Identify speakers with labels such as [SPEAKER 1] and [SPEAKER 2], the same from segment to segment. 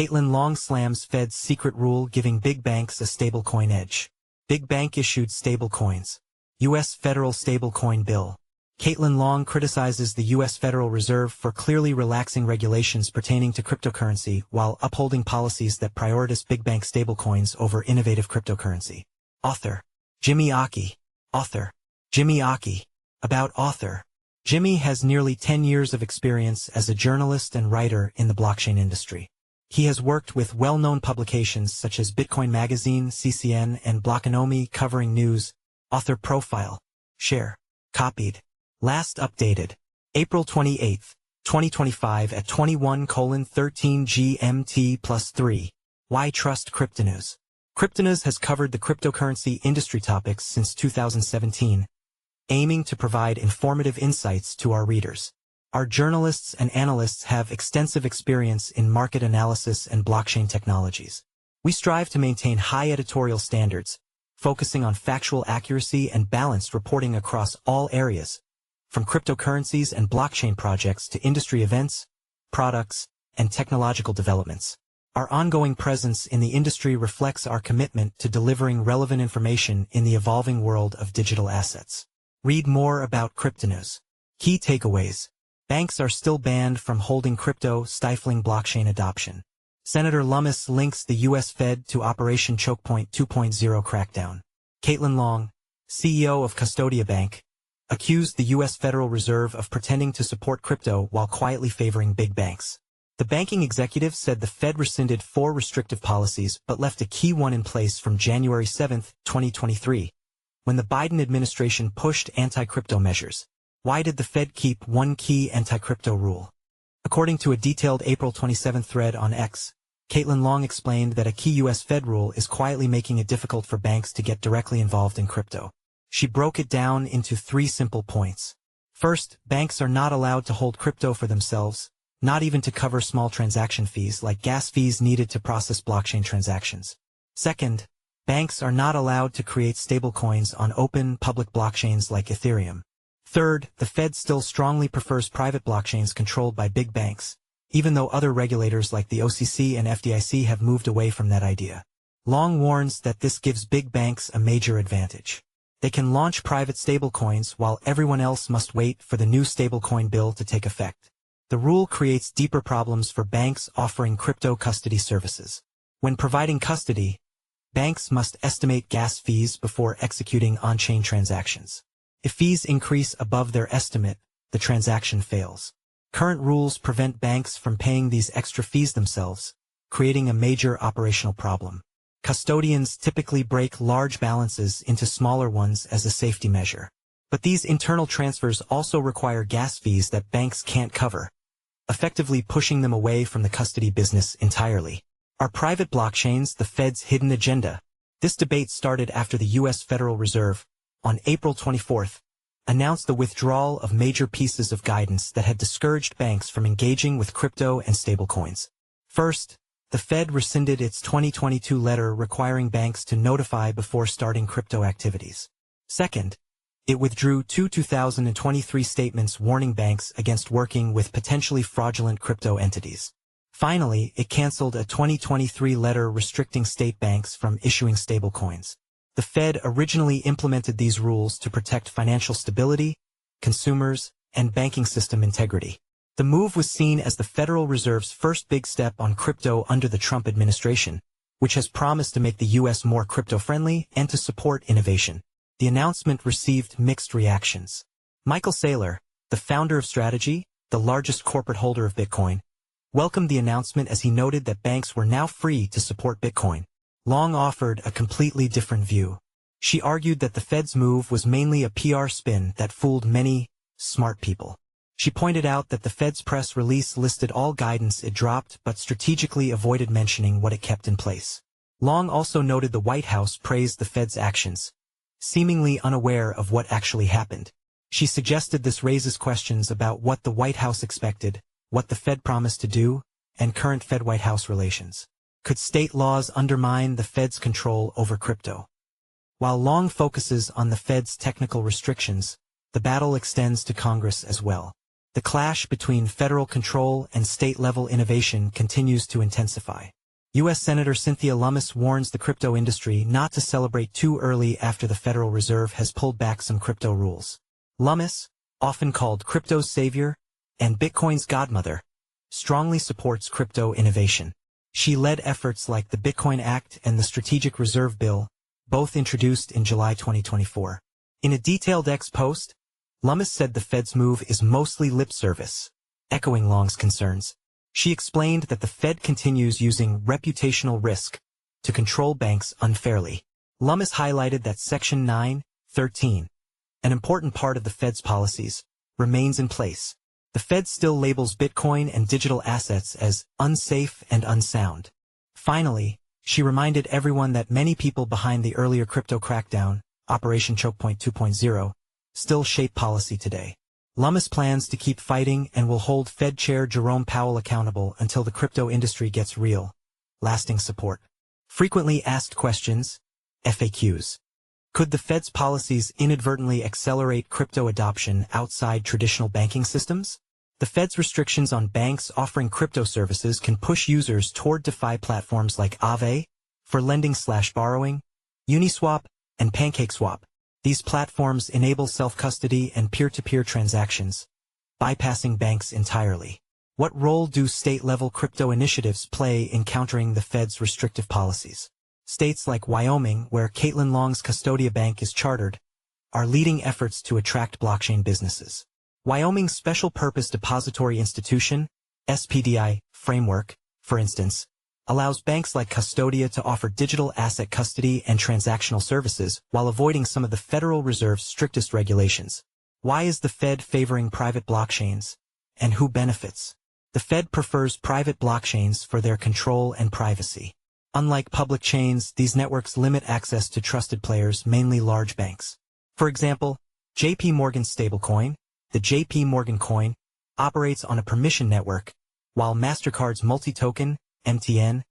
[SPEAKER 1] Caitlin Long slams Fed's secret rule giving big banks a stablecoin edge. Big bank issued stablecoins. U.S. federal stablecoin bill. Caitlin Long criticizes the U.S. Federal Reserve for clearly relaxing regulations pertaining to cryptocurrency while upholding policies that prioritize big bank stablecoins over innovative cryptocurrency. Author. Jimmy Aki. Author. Jimmy Aki. About author. Jimmy has nearly 10 years of experience as a journalist and writer in the blockchain industry. He has worked with well-known publications such as Bitcoin Magazine, CCN, and Blockonomi covering news. Author profile. Share. Copied. Last updated. April 28, 2025 at 21:13 GMT+3. Why Trust Cryptonews? Cryptonews has covered the cryptocurrency industry topics since 2017, aiming to provide informative insights to our readers. Our journalists and analysts have extensive experience in market analysis and blockchain technologies. We strive to maintain high editorial standards, focusing on factual accuracy and balanced reporting across all areas, from cryptocurrencies and blockchain projects to industry events, products, and technological developments. Our ongoing presence in the industry reflects our commitment to delivering relevant information in the evolving world of digital assets. Read more about Cryptonews. Key takeaways. Banks are still banned from holding crypto, stifling blockchain adoption. Senator Lummis links the U.S. Fed to Operation Chokepoint 2.0 crackdown. Caitlin Long, CEO of Custodia Bank, accused the U.S. Federal Reserve of pretending to support crypto while quietly favoring big banks. The banking executive said the Fed rescinded 4 restrictive policies but left a key one in place from January 7, 2023, when the Biden administration pushed anti-crypto measures. Why did the Fed keep one key anti-crypto rule? According to a detailed April 27 thread on X, Caitlin Long explained that a key U.S. Fed rule is quietly making it difficult for banks to get directly involved in crypto. She broke it down into 3 simple points. First, banks are not allowed to hold crypto for themselves, not even to cover small transaction fees like gas fees needed to process blockchain transactions. Second, banks are not allowed to create stablecoins on open, public blockchains like Ethereum. Third, the Fed still strongly prefers private blockchains controlled by big banks, even though other regulators like the OCC and FDIC have moved away from that idea. Long warns that this gives big banks a major advantage. They can launch private stablecoins while everyone else must wait for the new stablecoin bill to take effect. The rule creates deeper problems for banks offering crypto custody services. When providing custody, banks must estimate gas fees before executing on-chain transactions. If fees increase above their estimate, the transaction fails. Current rules prevent banks from paying these extra fees themselves, creating a major operational problem. Custodians typically break large balances into smaller ones as a safety measure. But these internal transfers also require gas fees that banks can't cover, effectively pushing them away from the custody business entirely. Are private blockchains the Fed's hidden agenda? This debate started after the U.S. Federal Reserve, on April 24, announced the withdrawal of major pieces of guidance that had discouraged banks from engaging with crypto and stablecoins. First, the Fed rescinded its 2022 letter requiring banks to notify before starting crypto activities. Second, it withdrew 2 2023 statements warning banks against working with potentially fraudulent crypto entities. Finally, it canceled a 2023 letter restricting state banks from issuing stablecoins. The Fed originally implemented these rules to protect financial stability, consumers, and banking system integrity. The move was seen as the Federal Reserve's first big step on crypto under the Trump administration, which has promised to make the U.S. more crypto-friendly and to support innovation. The announcement received mixed reactions. Michael Saylor, the founder of Strategy, the largest corporate holder of Bitcoin, welcomed the announcement as he noted that banks were now free to support Bitcoin. Long offered a completely different view. She argued that the Fed's move was mainly a PR spin that fooled many smart people. She pointed out that the Fed's press release listed all guidance it dropped but strategically avoided mentioning what it kept in place. Long also noted the White House praised the Fed's actions, seemingly unaware of what actually happened. She suggested this raises questions about what the White House expected, what the Fed promised to do, and current Fed-White House relations. Could state laws undermine the Fed's control over crypto? While Long focuses on the Fed's technical restrictions, the battle extends to Congress as well. The clash between federal control and state-level innovation continues to intensify. U.S. Senator Cynthia Lummis warns the crypto industry not to celebrate too early after the Federal Reserve has pulled back some crypto rules. Lummis, often called crypto's savior and Bitcoin's godmother, strongly supports crypto innovation. She led efforts like the Bitcoin Act and the Strategic Reserve Bill, both introduced in July 2024. In a detailed X post, Lummis said the Fed's move is mostly lip service, echoing Long's concerns. She explained that the Fed continues using reputational risk to control banks unfairly. Lummis highlighted that Section 9(13), an important part of the Fed's policies, remains in place. The Fed still labels Bitcoin and digital assets as unsafe and unsound. Finally, she reminded everyone that many people behind the earlier crypto crackdown, Operation Choke Point 2.0, still shape policy today. Lummis plans to keep fighting and will hold Fed Chair Jerome Powell accountable until the crypto industry gets real, lasting support. Frequently asked questions, FAQs. Could the Fed's policies inadvertently accelerate crypto adoption outside traditional banking systems? The Fed's restrictions on banks offering crypto services can push users toward DeFi platforms like Aave, for lending/borrowing, Uniswap, and PancakeSwap. These platforms enable self-custody and peer-to-peer transactions, bypassing banks entirely. What role do state-level crypto initiatives play in countering the Fed's restrictive policies? States like Wyoming, where Caitlin Long's Custodia Bank is chartered, are leading efforts to attract blockchain businesses. Wyoming's Special Purpose Depository Institution, SPDI, framework, for instance, allows banks like Custodia to offer digital asset custody and transactional services while avoiding some of the Federal Reserve's strictest regulations. Why is the Fed favoring private blockchains, and who benefits? The Fed prefers private blockchains for their control and privacy. Unlike public chains, these networks limit access to trusted players, mainly large banks. For example, JP Morgan's stablecoin, the JP Morgan coin, operates on a permission network, while MasterCard's multi-token, MTN,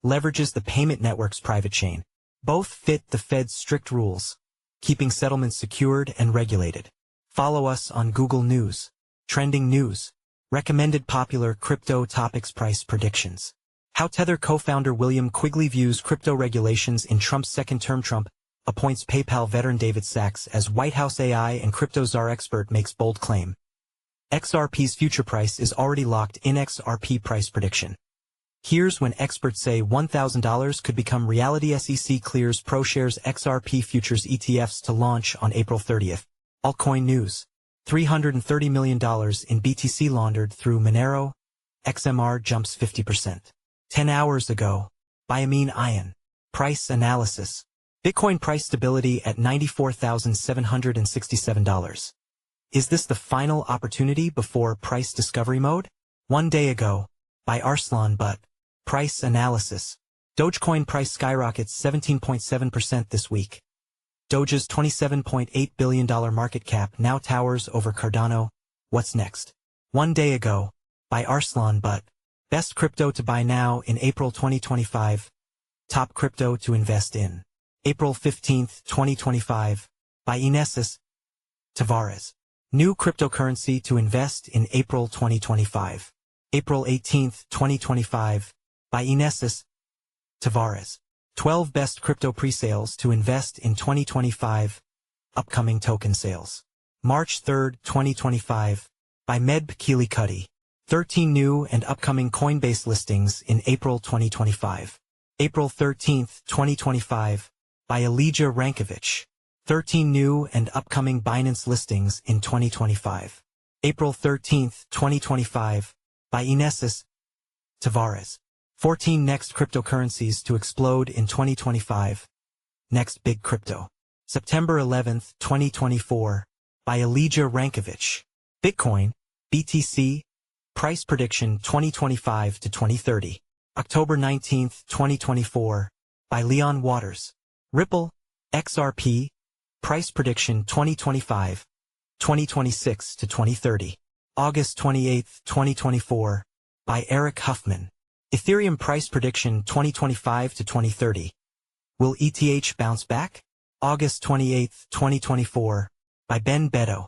[SPEAKER 1] leverages the payment network's private chain. Both fit the Fed's strict rules, keeping settlements secured and regulated. Follow us on Google News, Trending News, Recommended Popular Crypto Topics Price Predictions. How Tether co-founder William Quigley views crypto regulations in Trump's second term. Trump appoints PayPal veteran David Sachs as White House AI and crypto czar expert makes bold claim. XRP's future price is already locked in. XRP price prediction. Here's when experts say $1,000 could become reality. SEC clears ProShares XRP futures ETFs to launch on April 30th. Altcoin news. $330 million in BTC laundered through Monero. XMR jumps 50%. 10 hours ago. By Amin Ayan. Price analysis. Bitcoin price stability at $94,767. Is this the final opportunity before price discovery mode? 1 day ago. By Arslan Butt. Price analysis. Dogecoin price skyrockets 17.7% this week. Doge's $27.8 billion market cap now towers over Cardano. What's next? 1 day ago. By Arslan Butt. Best crypto to buy now in April 2025. Top crypto to invest in. April 15, 2025. By Inesis Tavares. New cryptocurrency to invest in April 2025. April 18, 2025. By Inesis Tavares. 12 best crypto pre-sales to invest in 2025. Upcoming token sales. March 3, 2025. By Medb Keely-Cuddy. 13 new and upcoming Coinbase listings in April 2025. April 13, 2025. By Elijah Rankovich. 13 new and upcoming Binance listings in 2025. April 13, 2025. By Inesis Tavares. 14 next cryptocurrencies to explode in 2025. Next big crypto. September 11, 2024. By Elijah Rankovich. Bitcoin, BTC, price prediction 2025 to 2030. October 19, 2024. By Leon Waters. Ripple, XRP, price prediction 2025, 2026 to 2030. August 28, 2024. By Eric Huffman. Ethereum price prediction 2025 to 2030. Will ETH bounce back? August 28, 2024. By Ben Beto.